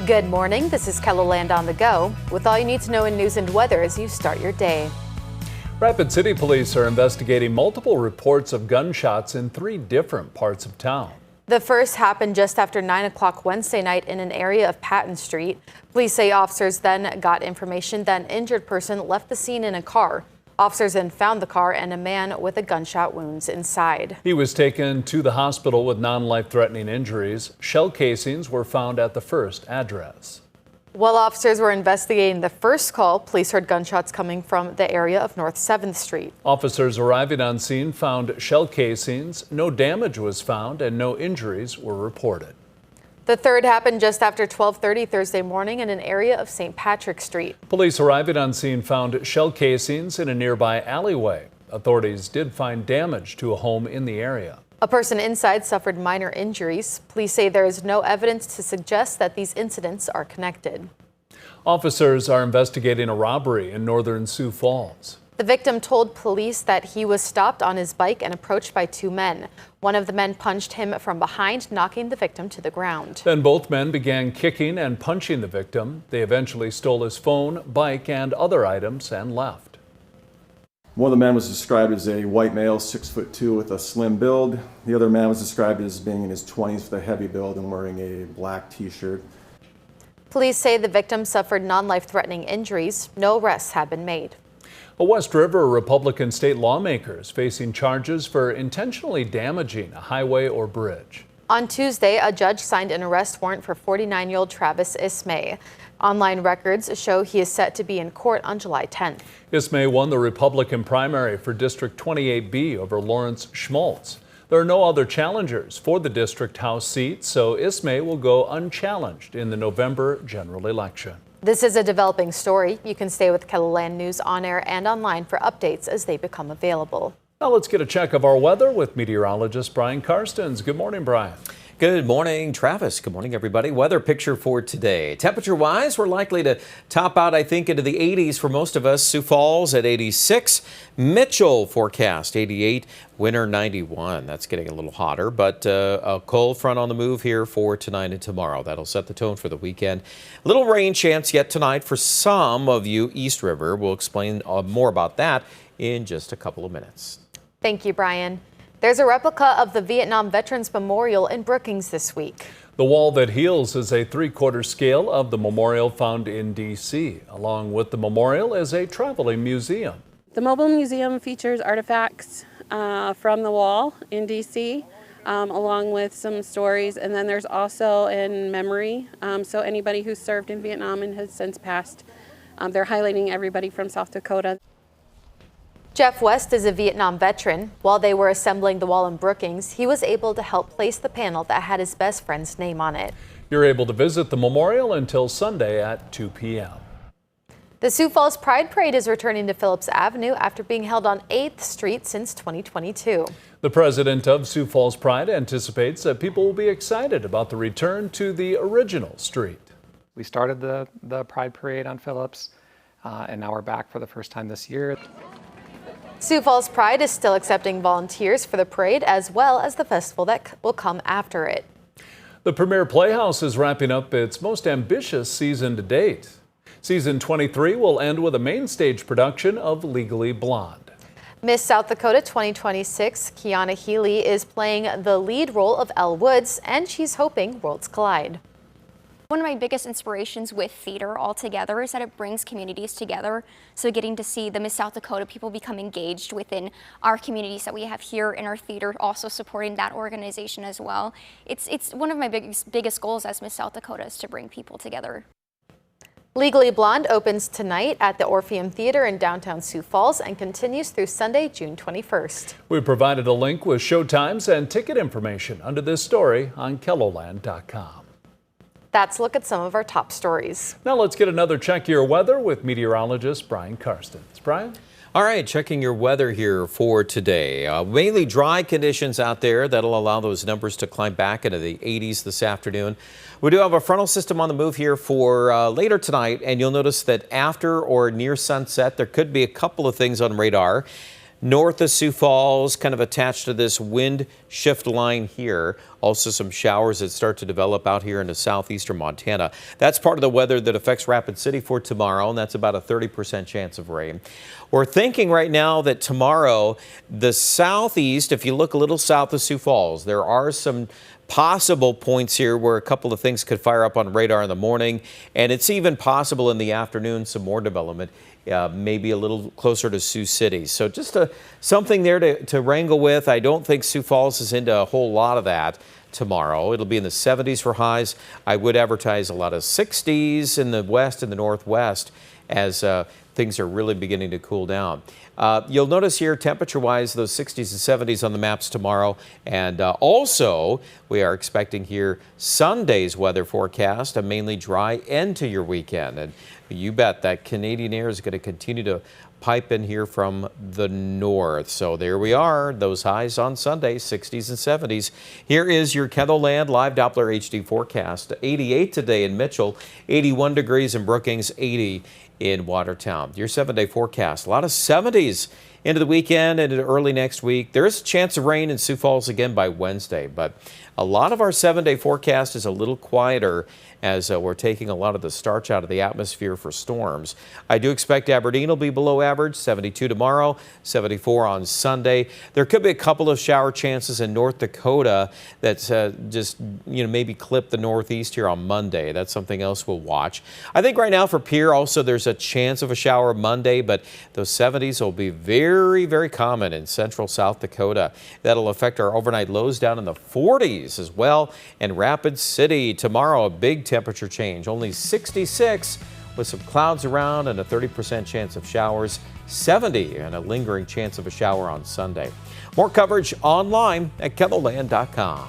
Good morning, this is KELOLAND on the go, with all you need to know in news and weather as you start your day. Rapid City Police are investigating multiple reports of gunshots in 3 different parts of town. The first happened just after 9 o'clock Wednesday night in an area of Patton Street. Police say officers then got information that an injured person left the scene in a car. Officers then found the car and a man with a gunshot wounds inside. He was taken to the hospital with non-life-threatening injuries. Shell casings were found at the first address. While officers were investigating the first call, police heard gunshots coming from the area of North 7th Street. Officers arriving on scene found shell casings. No damage was found and no injuries were reported. The third happened just after 12:30 Thursday morning in an area of St. Patrick Street. Police arriving on scene found shell casings in a nearby alleyway. Authorities did find damage to a home in the area. A person inside suffered minor injuries. Police say there is no evidence to suggest that these incidents are connected. Officers are investigating a robbery in northern Sioux Falls. The victim told police that he was stopped on his bike and approached by 2 men. One of the men punched him from behind, knocking the victim to the ground. Then both men began kicking and punching the victim. They eventually stole his phone, bike, and other items and left. One of the men was described as a white male, 6'2" with a slim build. The other man was described as being in his 20s with a heavy build and wearing a black t-shirt. Police say the victim suffered non-life-threatening injuries. No arrests have been made. A West River Republican state lawmaker is facing charges for intentionally damaging a highway or bridge. On Tuesday, a judge signed an arrest warrant for 49-year-old Travis Ismay. Online records show he is set to be in court on July 10th. Ismay won the Republican primary for District 28B over Lawrence Schmaltz. There are no other challengers for the district House seat, so Ismay will go unchallenged in the November general election. This is a developing story. You can stay with KELOLAND News on air and online for updates as they become available. Now let's get a check of our weather with meteorologist Brian Karstens. Good morning, Brian. Good morning, Travis. Good morning, everybody. Weather picture for today. Temperature-wise, we're likely to top out, I think, into the 80s for most of us. Sioux Falls at 86. Mitchell forecast 88. Winter 91. That's getting a little hotter, but a cold front on the move here for tonight and tomorrow. That'll set the tone for the weekend. Little rain chance yet tonight for some of you East River. We'll explain more about that in just a couple of minutes. Thank you, Brian. There's a replica of the Vietnam Veterans Memorial in Brookings this week. The wall that heals is a 3/4 scale of the memorial found in D.C. Along with the memorial is a traveling museum. The mobile museum features artifacts from the wall in D.C. Along with some stories, and then there's also in memory, so anybody who served in Vietnam and has since passed. They're highlighting everybody from South Dakota. Jeff West is a Vietnam veteran. While they were assembling the wall in Brookings, he was able to help place the panel that had his best friend's name on it. You're able to visit the memorial until Sunday at 2 p.m. The Sioux Falls Pride Parade is returning to Phillips Avenue after being held on 8th Street since 2022. The president of Sioux Falls Pride anticipates that people will be excited about the return to the original street. We started the Pride Parade on Phillips, and now we're back for the first time this year. Sioux Falls Pride is still accepting volunteers for the parade as well as the festival that will come after it. The Premier Playhouse is wrapping up its most ambitious season to date. Season 23 will end with a main stage production of Legally Blonde. Miss South Dakota 2026, Kiana Healy, is playing the lead role of Elle Woods, and she's hoping worlds collide. One of my biggest inspirations with theater altogether is that it brings communities together. So getting to see the Miss South Dakota people become engaged within our communities that we have here in our theater, also supporting that organization as well. It's one of my biggest goals as Miss South Dakota is to bring people together. Legally Blonde opens tonight at the Orpheum Theater in downtown Sioux Falls and continues through Sunday, June 21st. We provided a link with showtimes and ticket information under this story on KELOLAND.com. That's a look at some of our top stories. Now let's get another check of your weather with meteorologist Brian Karstens. Brian? All right, checking your weather here for today. Mainly dry conditions out there. That'll allow those numbers to climb back into the 80s this afternoon. We do have a frontal system on the move here for later tonight, and you'll notice that after or near sunset, there could be a couple of things on radar. north of Sioux Falls, kind of attached to this wind shift line here. Also some showers that start to develop out here into southeastern Montana. That's part of the weather that affects Rapid City for tomorrow, and that's about a 30% chance of rain. We're thinking right now that tomorrow, the southeast, if you look a little south of Sioux Falls, there are some possible points here where a couple of things could fire up on radar in the morning, and it's even possible in the afternoon some more development, maybe a little closer to Sioux City. So just something there to wrangle with. I don't think Sioux Falls is into a whole lot of that tomorrow. It'll be in the 70s for highs. I would advertise a lot of 60s in the west and the northwest as things are really beginning to cool down. You'll notice here temperature-wise those 60s and 70s on the maps tomorrow, and also we are expecting here Sunday's weather forecast, a mainly dry end to your weekend, and you bet that Canadian air is going to continue to pipe in here from the north. So there we are, those highs on Sunday, 60s and 70s. Here is your KENOLAND live Doppler HD forecast. 88 today in Mitchell, 81 degrees in Brookings, 80 in Watertown. Your 7-day forecast, a lot of 70s into the weekend and into early next week. There is a chance of rain in Sioux Falls again by Wednesday, but a lot of our 7-day forecast is a little quieter as we're taking a lot of the starch out of the atmosphere for storms. I do expect Aberdeen will be below average, 72 tomorrow, 74 on Sunday. There could be a couple of shower chances in North Dakota that's just, maybe clip the northeast here on Monday. That's something else we'll watch. I think right now for Pierre also there's a chance of a shower Monday, but those 70s will be very, very common in central South Dakota. That'll affect our overnight lows down in the 40s as well. And Rapid City tomorrow, a big temperature change, only 66 with some clouds around and a 30% chance of showers, 70 and a lingering chance of a shower on Sunday. More coverage online at KENOLAND.com.